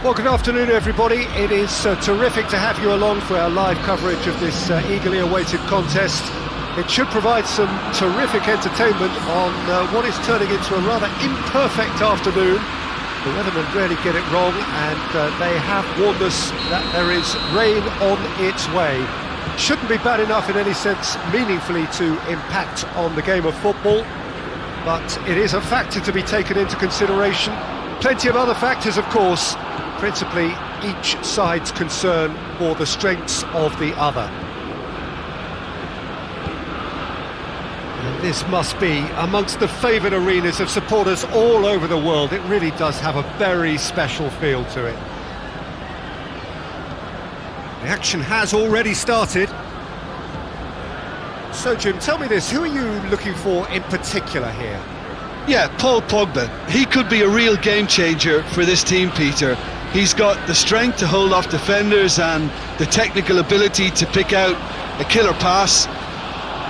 Well, good afternoon, everybody. It is terrific to have you along for our live coverage of this eagerly awaited contest. It should provide some terrific entertainment on what is turning into a rather imperfect afternoon. The weathermen rarely get it wrong, and they have warned us that there is rain on its way. Shouldn't be bad enough in any sense meaningfully to impact on the game of football, but it is a factor to be taken into consideration. Plenty of other factors, of course, principally each side's concern for the strengths of the other. And this must be amongst the favoured arenas of supporters all over the world. It really does have a very special feel to it. The action has already started. So, Jim, tell me this, who are you looking for in particular here? Yeah, Paul Pogba. He could be a real game changer for this team, Peter. He's got the strength to hold off defenders and the technical ability to pick out a killer pass.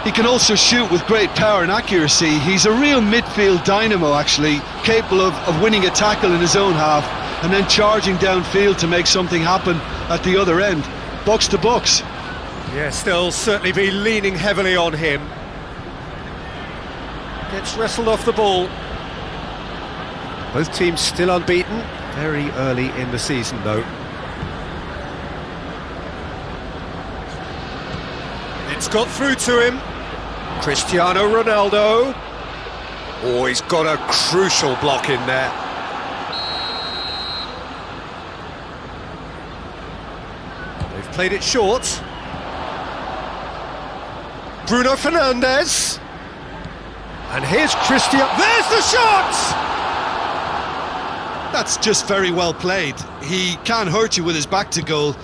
He can also shoot with great power and accuracy. He's a real midfield dynamo, actually, capable of winning a tackle in his own half and then charging downfield to make something happen at the other end. Box to box. Yes, they'll certainly be leaning heavily on him. Gets wrestled off the ball. Both teams still unbeaten. Very early in the season, though. It's got through to him. Cristiano Ronaldo. Oh, he's got a crucial block in there. They've played it short. Bruno Fernandes. And here's Cristiano. There's the shot! That's just very well played. He can hurt you with his back to goal,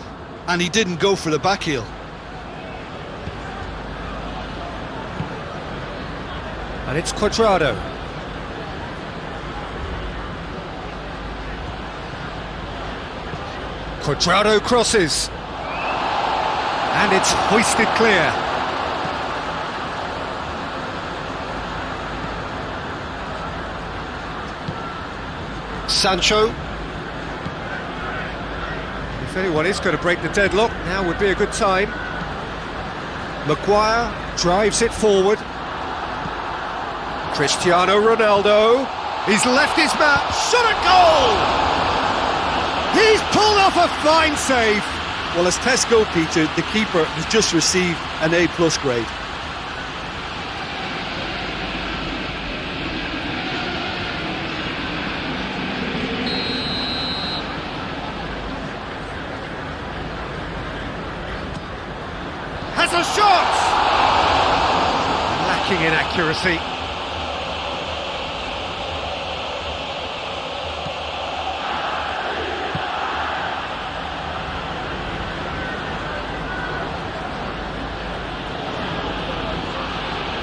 and he didn't go for the back heel. And it's Cuadrado. Cuadrado crosses. And it's hoisted clear. Sancho. If anyone is going to break the deadlock, now would be a good time. Maguire drives it forward. Cristiano Ronaldo. He's left his mark. Shot at goal! He's pulled off a fine save. Well, as tests go, Peter, the keeper has just received an A+ grade. Has a shot! Lacking in accuracy.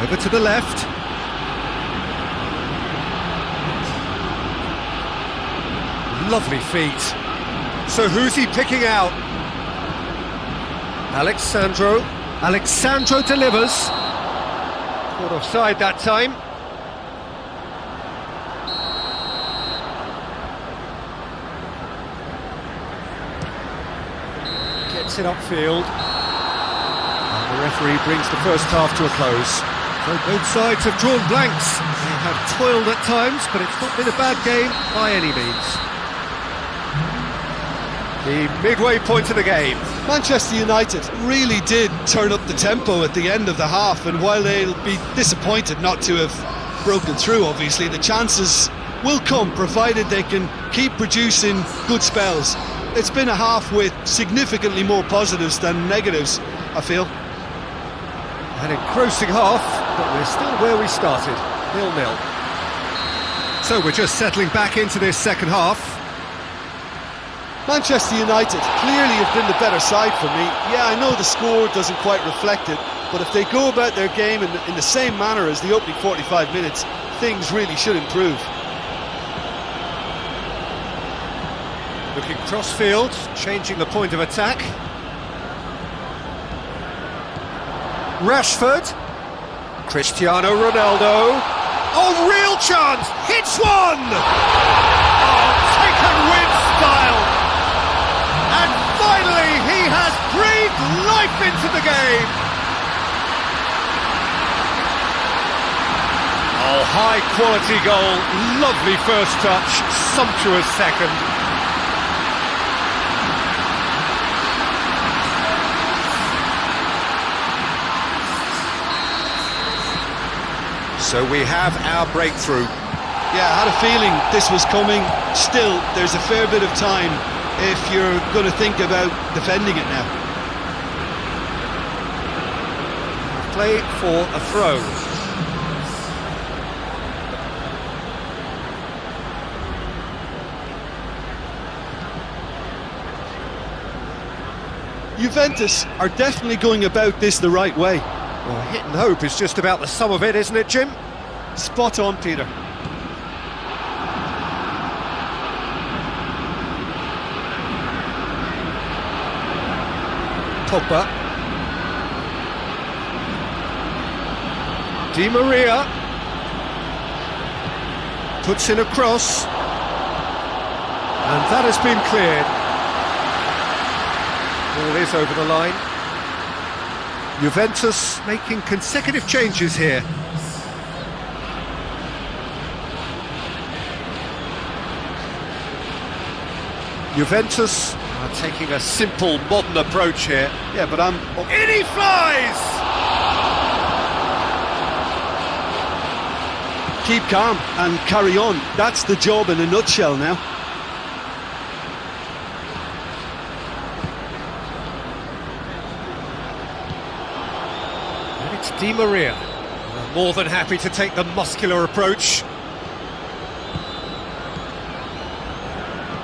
Over to the left. Lovely feet. So who's he picking out? Alexandro delivers. Caught offside that time. Gets it upfield. And the referee brings the first half to a close. So both sides have drawn blanks. They have toiled at times, but it's not been a bad game by any means. The midway point of the game. Manchester United really did turn up the tempo at the end of the half, and while they'll be disappointed not to have broken through, obviously, the chances will come, provided they can keep producing good spells. It's been a half with significantly more positives than negatives, I feel. An engrossing half, but we're still where we started, 0-0. So we're just settling back into this second half. Manchester United clearly have been the better side for me. Yeah, I know the score doesn't quite reflect it, but if they go about their game in the same manner as the opening 45 minutes, things really should improve. Looking cross-field, changing the point of attack. Rashford. Cristiano Ronaldo. Oh, real chance! Hits one! Oh, taken with style! into the game. Oh, high quality goal, lovely first touch, sumptuous second. So we have our breakthrough. Yeah, I had a feeling this was coming. Still, there's a fair bit of time if you're going to think about defending it now. Play for a throw. Juventus are definitely going about this the right way. Well, hit and hope is just about the sum of it, isn't it, Jim? Spot on, Peter. Pogba. Di Maria. Puts in a cross. And that has been cleared. Ball is over the line. Juventus making consecutive changes here. Juventus are taking a simple, modern approach here. Yeah, but In he flies! keep calm and carry on. That's the job in a nutshell now. And it's Di Maria. More than happy to take the muscular approach.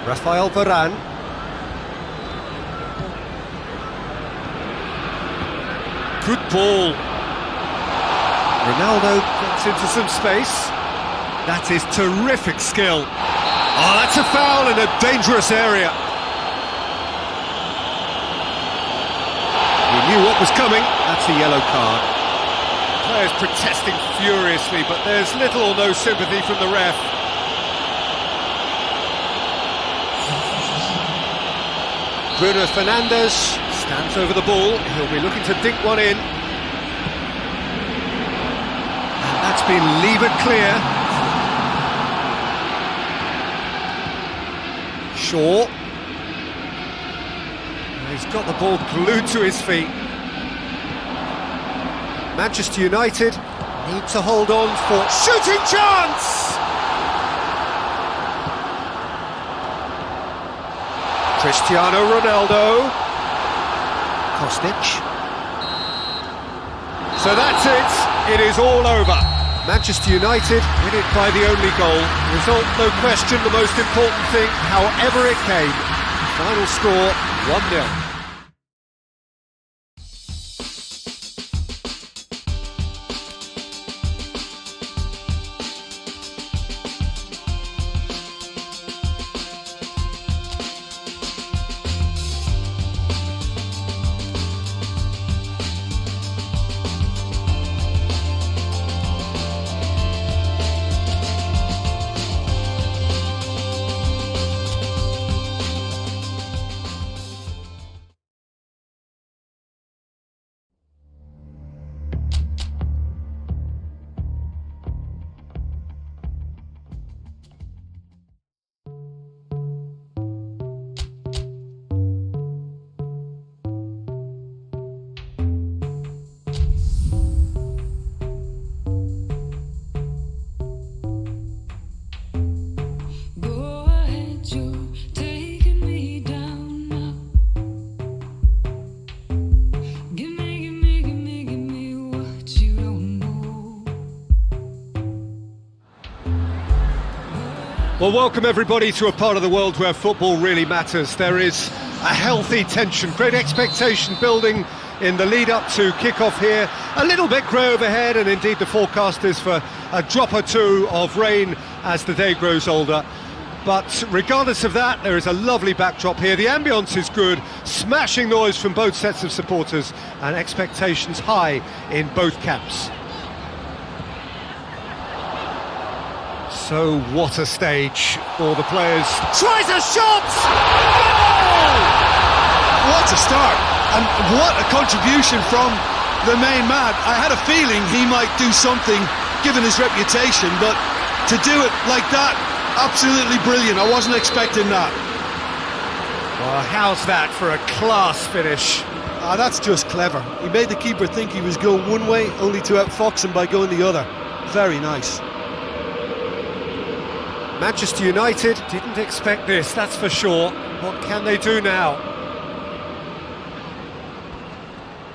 Rafael Varane. Good ball. Ronaldo gets into some space. That is terrific skill. Oh, that's a foul in a dangerous area. He knew what was coming. That's a yellow card. Players protesting furiously, but there's little or no sympathy from the ref. Bruno Fernandes stands over the ball. He'll be looking to dink one in. And that's been levered clear. Shaw. He's got the ball glued to his feet. Manchester United need to hold on for shooting chance! Cristiano Ronaldo. Kostic. So that's it. It is all over. Manchester United win it by the only goal. Result, no question, the most important thing, however it came. Final score, 1-0. Well, welcome everybody to a part of the world where football really matters. There is a healthy tension, great expectation building in the lead up to kick-off here. A little bit grey overhead, and indeed the forecast is for a drop or two of rain as the day grows older. But regardless of that, there is a lovely backdrop here. The ambience is good, smashing noise from both sets of supporters, and expectations high in both camps. So what a stage for the players. Tries a shot! Goal! What a start! And what a contribution from the main man. I had a feeling he might do something, given his reputation, but to do it like that, absolutely brilliant. I wasn't expecting that. Well, how's that for a class finish? That's just clever. He made the keeper think he was going one way, only to outfox him by going the other. Very nice. Manchester United didn't expect this, that's for sure. What can they do now?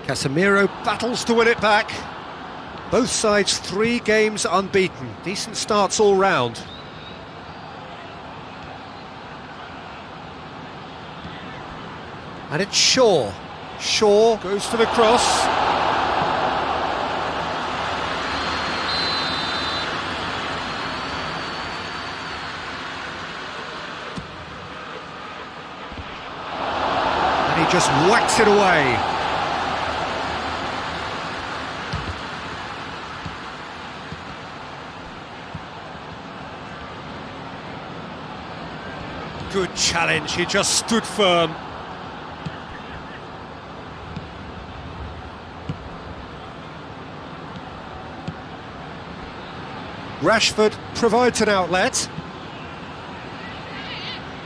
Casemiro battles to win it back. Both sides 3 games unbeaten. Decent starts all round. And it's Shaw. Shaw goes for the cross. And he just whacks it away. Good challenge, he just stood firm. Rashford provides an outlet.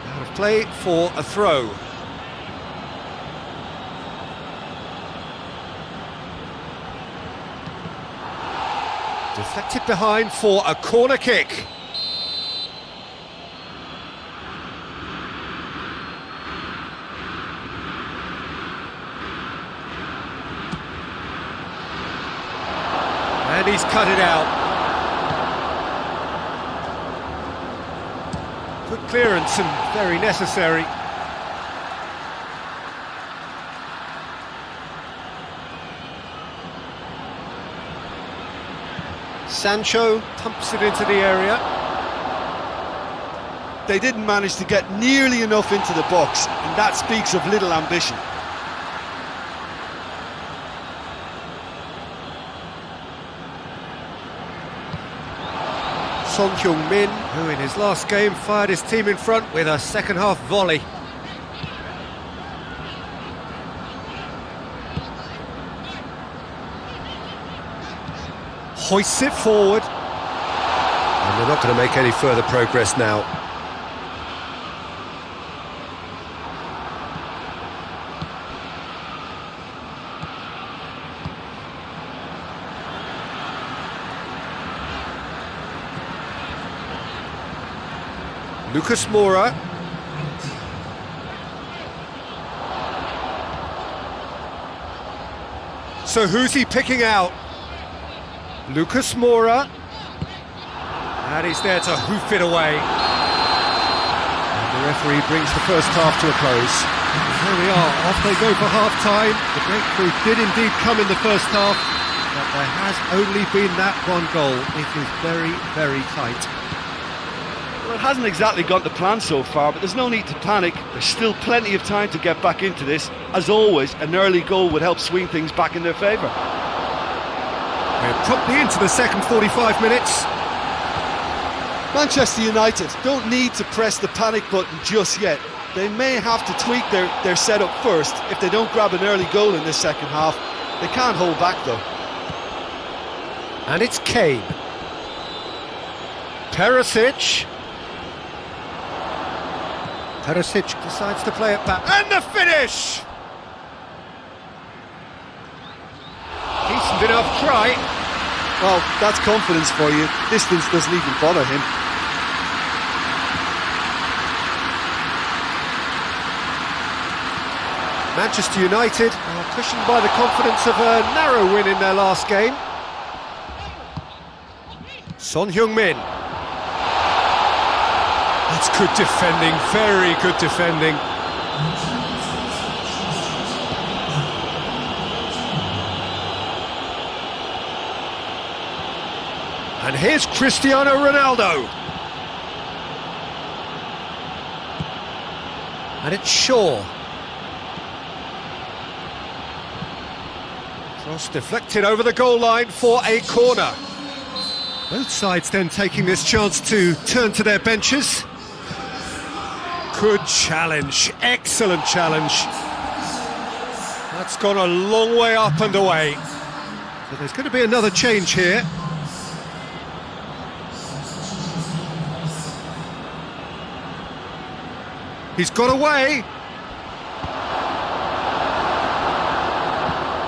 Out of play for a throw. Deflected behind for a corner kick. And he's cut it out. Good clearance and very necessary. Sancho pumps it into the area. They didn't manage to get nearly enough into the box, and that speaks of little ambition. Son Heung-min, who in his last game fired his team in front with a second-half volley. Hoists it forward. And they're not going to make any further progress now. Lucas Moura. So who's he picking out? Lucas Moura. And he's there to hoof it away. And the referee brings the first half to a close. And here we are, off they go for half-time. The breakthrough did indeed come in the first half, but there has only been that one goal. It is very, very tight. Well, it hasn't exactly gone to plan so far, but there's no need to panic. There's still plenty of time to get back into this. As always, an early goal would help swing things back in their favour. We're promptly into the second 45 minutes. Manchester United don't need to press the panic button just yet. They may have to tweak their setup first if they don't grab an early goal in this second half. They can't hold back though. And it's Kane. Perisic. Perisic decides to play it back. And the finish! Decent enough try. Well, that's confidence for you. Distance doesn't even bother him. Manchester United are cushioned by the confidence of a narrow win in their last game. Son Heung-min. That's good defending, very good defending. And here's Cristiano Ronaldo. And it's Shaw. Cross deflected over the goal line for a corner. Both sides then taking this chance to turn to their benches. Good challenge, excellent challenge. That's gone a long way up and away. So there's going to be another change here. He's got away.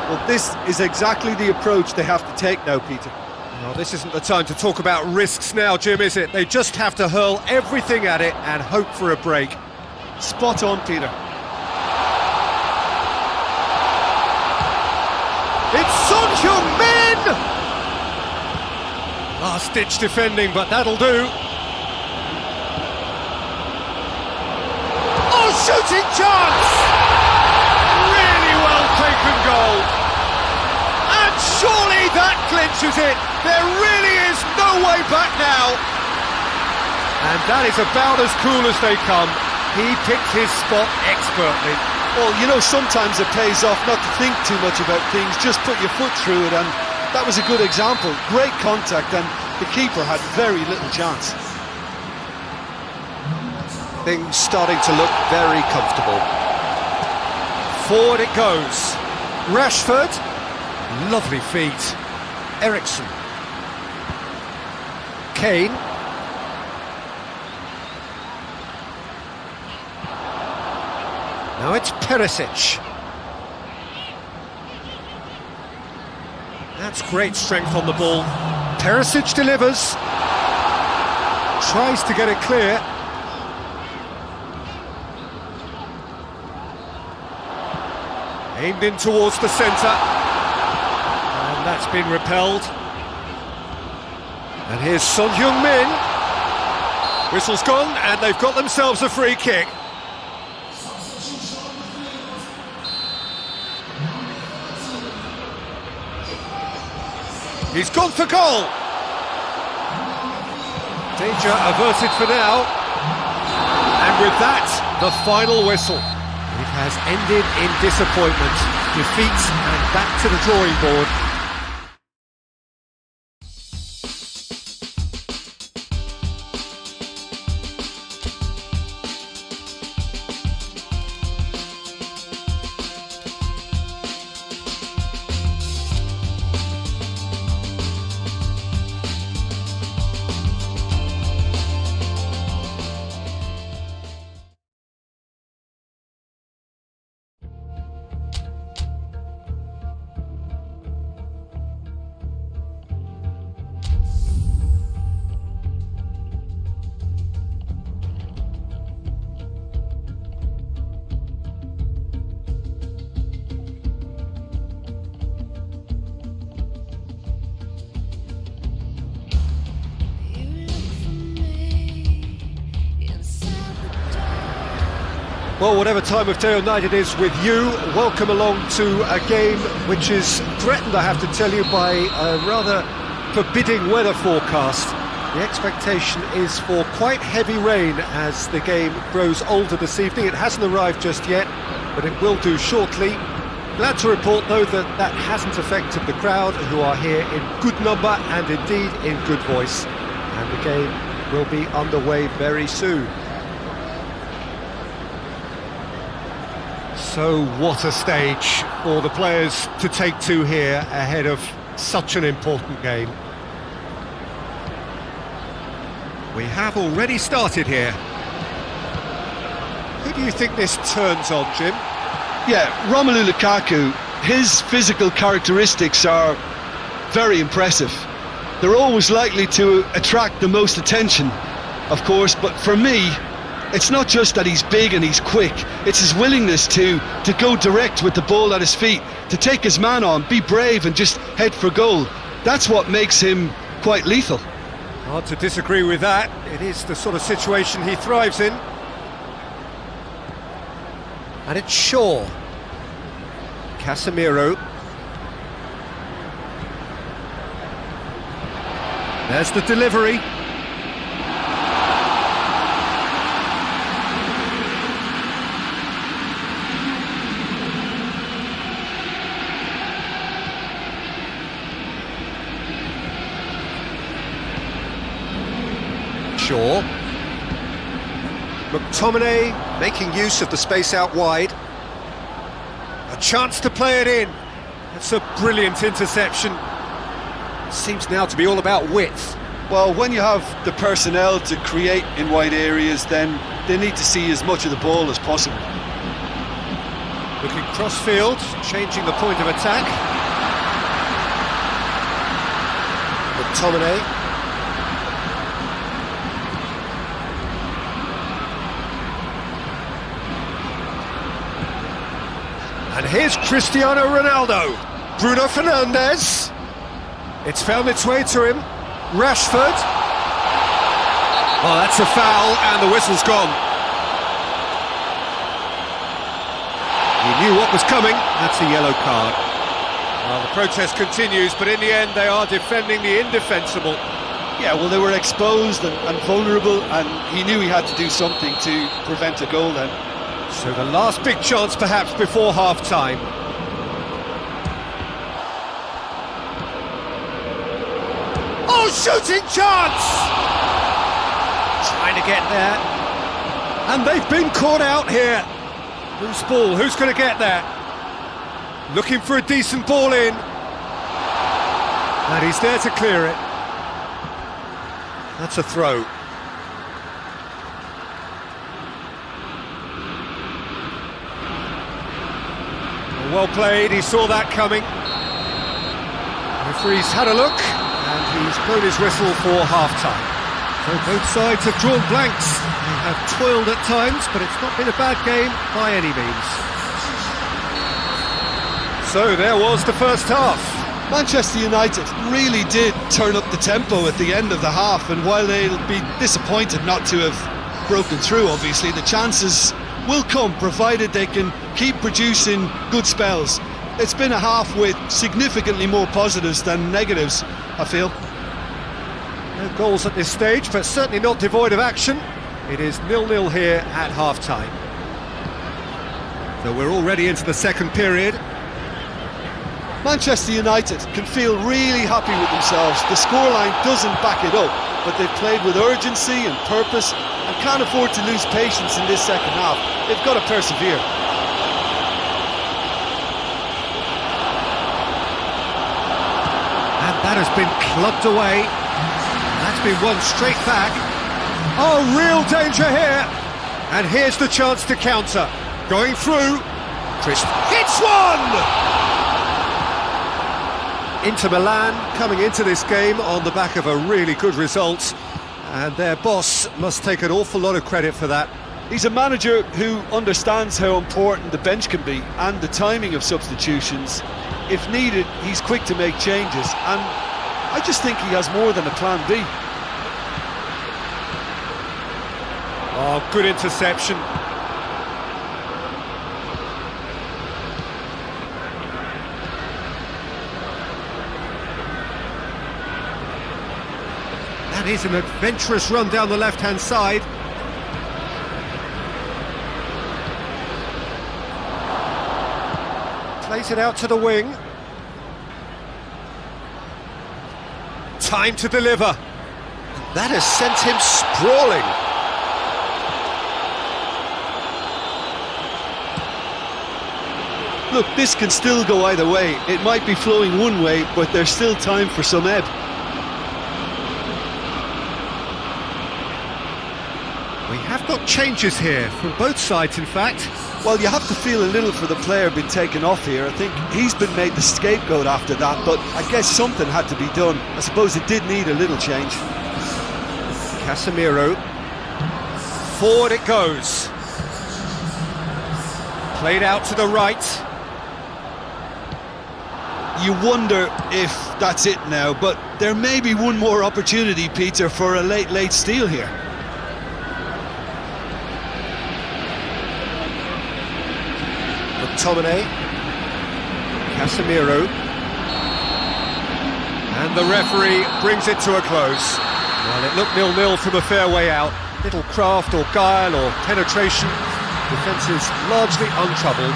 Well, this is exactly the approach they have to take now, Peter. Well, this isn't the time to talk about risks now, Jim, is it? They just have to hurl everything at it and hope for a break. Spot on, Peter. It's Son Heung-min! Last-ditch defending, but that'll do. Oh, shooting chance! Really well taken goal. And surely that clinches it. There really is no way back now. And that is about as cool as they come. He picked his spot expertly. Well, you know, sometimes it pays off not to think too much about things, just put your foot through it, and that was a good example. Great contact, and the keeper had very little chance. Things starting to look very comfortable. Forward it goes. Rashford. Lovely feet. Eriksson. Kane. Now it's Perisic. That's great strength on the ball. Perisic delivers. Tries to get it clear. Aimed in towards the centre. And that's been repelled. And here's Son Heung-min. Whistle's gone, and they've got themselves a free kick. He's gone for goal. Danger averted for now. And with that, the final whistle. It has ended in disappointment, defeat, and back to the drawing board. Well, whatever time of day or night it is with you, welcome along to a game which is threatened, I have to tell you, by a rather forbidding weather forecast. The expectation is for quite heavy rain as the game grows older this evening. It hasn't arrived just yet, but it will do shortly. Glad to report, though, that that hasn't affected the crowd, who are here in good number and indeed in good voice. And the game will be underway very soon. So what a stage for the players to take to here ahead of such an important game. We have already started here. Who do you think this turns on, Jim? Yeah, Romelu Lukaku, his physical characteristics are very impressive. They're always likely to attract the most attention, of course, but for me, it's not just that he's big and he's quick, it's his willingness to go direct with the ball at his feet, to take his man on, be brave and just head for goal. That's what makes him quite lethal. Hard to disagree with that. It is the sort of situation he thrives in. And it's Shaw. Casemiro. There's the delivery. Shaw. McTominay making use of the space out wide. A chance to play it in. That's a brilliant interception. Seems now to be all about width. Well, when you have the personnel to create in wide areas, then they need to see as much of the ball as possible. Looking cross-field, changing the point of attack. McTominay. And here's Cristiano Ronaldo. Bruno Fernandes. It's found its way to him. Rashford. Oh, that's a foul, and the whistle's gone. He knew what was coming. That's a yellow card. Well, the protest continues, but in the end they are defending the indefensible. Yeah, well, they were exposed and vulnerable, and he knew he had to do something to prevent a goal then. So the last big chance perhaps before half-time. Oh, shooting chance! Trying to get there. And they've been caught out here. Loose ball, who's going to get there? Looking for a decent ball in. And he's there to clear it. That's a throw. Well played, he saw that coming. Referee's had a look, and he's blown his whistle for half-time. So both sides have drawn blanks. They have toiled at times, but it's not been a bad game by any means. So there was the first half. Manchester United really did turn up the tempo at the end of the half, and while they'll be disappointed not to have broken through, obviously, the chances will come, provided they can keep producing good spells. It's been a half with significantly more positives than negatives, I feel. No goals at this stage, but certainly not devoid of action. It is 0-0 here at half-time. So we're already into the second period. Manchester United can feel really happy with themselves. The scoreline doesn't back it up, but they've played with urgency and purpose and can't afford to lose patience in this second half. They've got to persevere. And that has been clubbed away. That's been won straight back. Oh, real danger here. And here's the chance to counter. Going through. Chris hits one! Inter Milan coming into this game on the back of a really good result, and their boss must take an awful lot of credit for that. He's a manager who understands how important the bench can be and the timing of substitutions. If needed, he's quick to make changes, and I just think he has more than a plan B. Oh, good interception. That is an adventurous run down the left-hand side. Plays it out to the wing. Time to deliver. That has sent him sprawling. Look, this can still go either way. It might be flowing one way, but there's still time for some ebb. We have got changes here from both sides, in fact. Well, you have to feel a little for the player being taken off here. I think he's been made the scapegoat after that, but I guess something had to be done. I suppose it did need a little change. Casemiro. Forward it goes. Played out to the right. You wonder if that's it now, but there may be one more opportunity, Peter, for a late steal here. McTominay. Casemiro. And the referee brings it to a close. Well, it looked 0-0 from a fair way out. Little craft or guile or penetration. Defence is largely untroubled.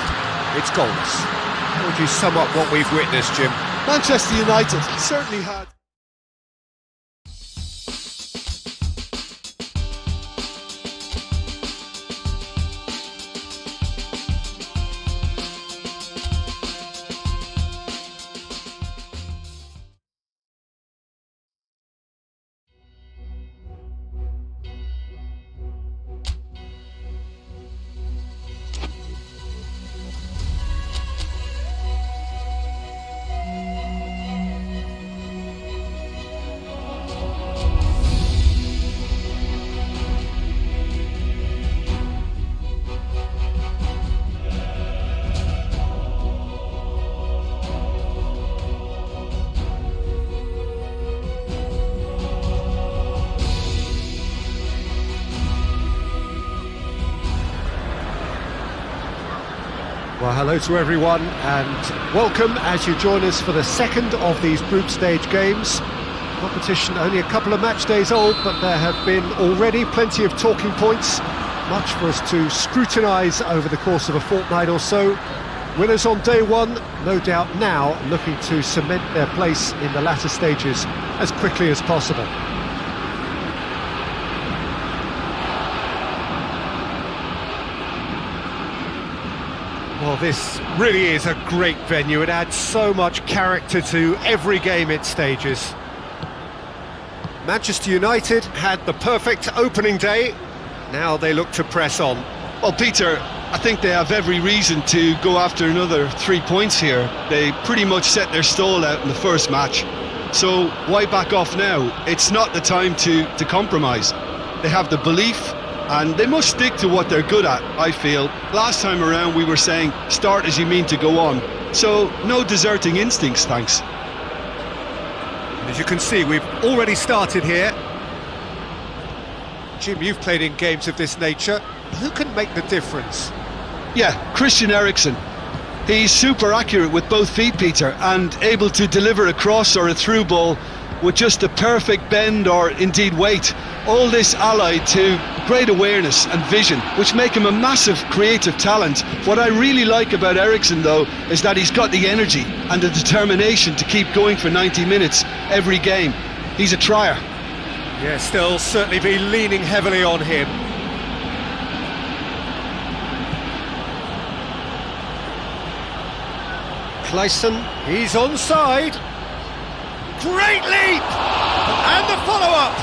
It's goalless. How would you sum up what we've witnessed, Jim? Manchester United certainly had Well, hello to everyone and welcome as you join us for the second of these group stage games. Competition only a couple of match days old, but there have been already plenty of talking points, much for us to scrutinise over the course of a fortnight or so. Winners on day one, no doubt now looking to cement their place in the latter stages as quickly as possible. Well, this really is a great venue. It adds so much character to every game it stages. Manchester United had the perfect opening day. Now they look to press on. Well, Peter, I think they have every reason to go after another 3 points here. They pretty much set their stall out in the first match. So why back off now? It's not the time to compromise. They have the belief, and they must stick to what they're good at, I feel. Last time around we were saying, start as you mean to go on. So, no deserting instincts, thanks. As you can see, we've already started here. Jim, you've played in games of this nature. Who can make the difference? Yeah, Christian Eriksen. He's super accurate with both feet, Peter, and able to deliver a cross or a through ball with just the perfect bend or indeed weight. All this allied to great awareness and vision, which make him a massive creative talent. What I really like about Eriksen, though, is that he's got the energy and the determination to keep going for 90 minutes every game. He's a trier. Yeah, still certainly be leaning heavily on him. Clayson, he's onside. Great leap! And the follow-up!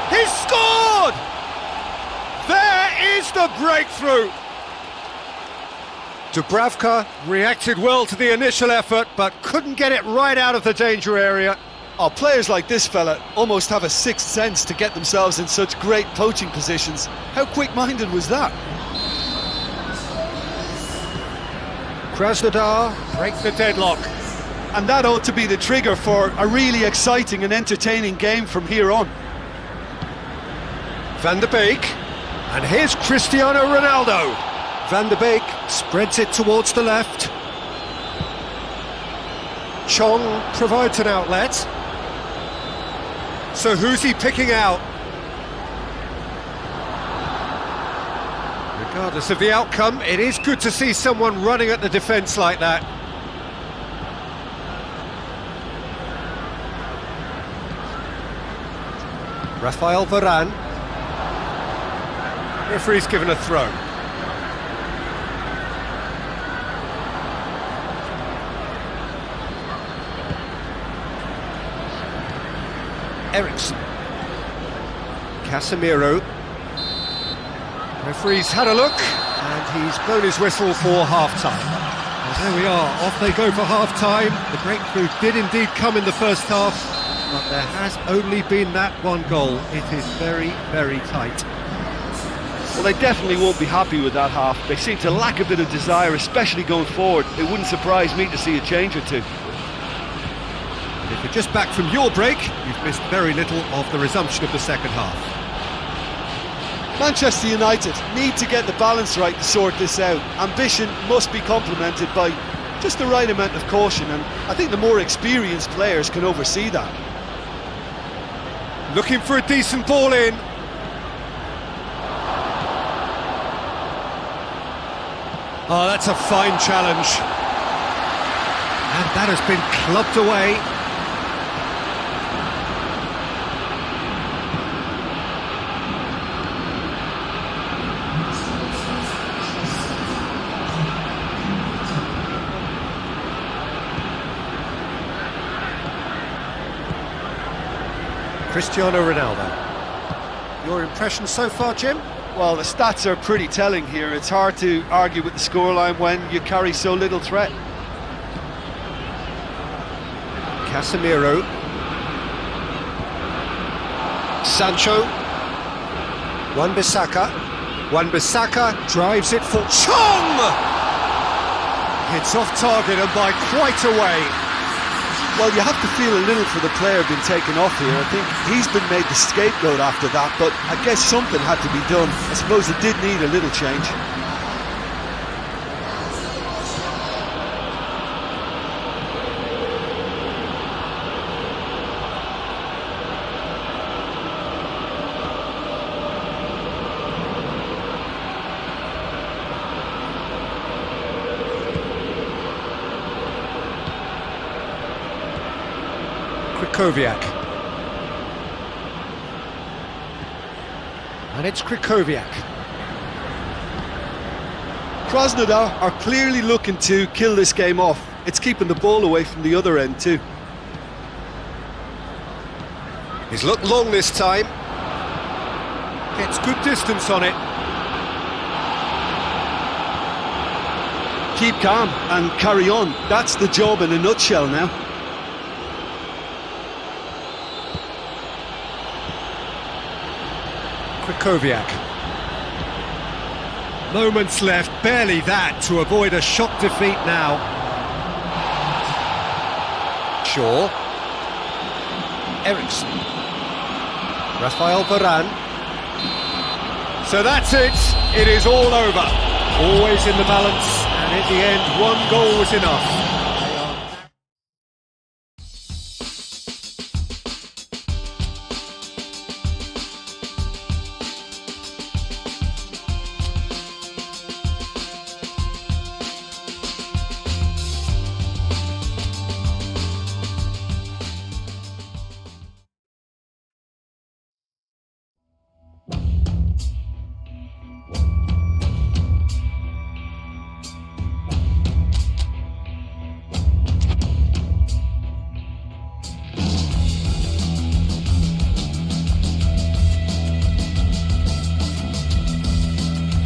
He's scored! There is the breakthrough! Dubravka reacted well to the initial effort, but couldn't get it right out of the danger area. Oh, players like this fella almost have a sixth sense to get themselves in such great poaching positions. How quick-minded was that? Krasnodar break the deadlock. And that ought to be the trigger for a really exciting and entertaining game from here on. Van der Beek, and here's Cristiano Ronaldo. Van der Beek spreads it towards the left. Chong provides an outlet. So who's he picking out? Regardless of the outcome, it is good to see someone running at the defence like that. Rafael Varane. Referee's given a throw. Eriksen. Casemiro. Referee's had a look, and he's blown his whistle for half-time. Well, there we are, off they go for half-time. The breakthrough did indeed come in the first half, but there has only been that one goal. It is very, very tight. Well, they definitely won't be happy with that half. They seem to lack a bit of desire, especially going forward. It wouldn't surprise me to see a change or two. If you're just back from your break, you've missed very little of the resumption of the second half. Manchester United need to get the balance right to sort this out. Ambition must be complemented by just the right amount of caution, and I think the more experienced players can oversee that. Looking for a decent ball in. Oh, that's a fine challenge. And that has been clubbed away. Cristiano Ronaldo. Your impression so far, Jim? Well, the stats are pretty telling here. It's hard to argue with the scoreline when you carry so little threat. Casemiro. Sancho. Wan-Bissaka. Wan-Bissaka drives it for Chong! It's off target and by quite a way. Well, you have to feel a little for the player being taken off here. I think he's been made the scapegoat after that, but I guess something had to be done. I suppose it did need a little change. Krychowiak. And it's Krychowiak. Krasnodar are clearly looking to kill this game off. It's keeping the ball away from the other end too. He's looked long this time. Gets good distance on it. Keep calm and carry on. That's the job in a nutshell now. Krychowiak. Moments left, barely that, to avoid a shock defeat now. Shaw. Eriksson. Rafael Varane. So that's it. It is all over. Always in the balance, and in the end, one goal was enough.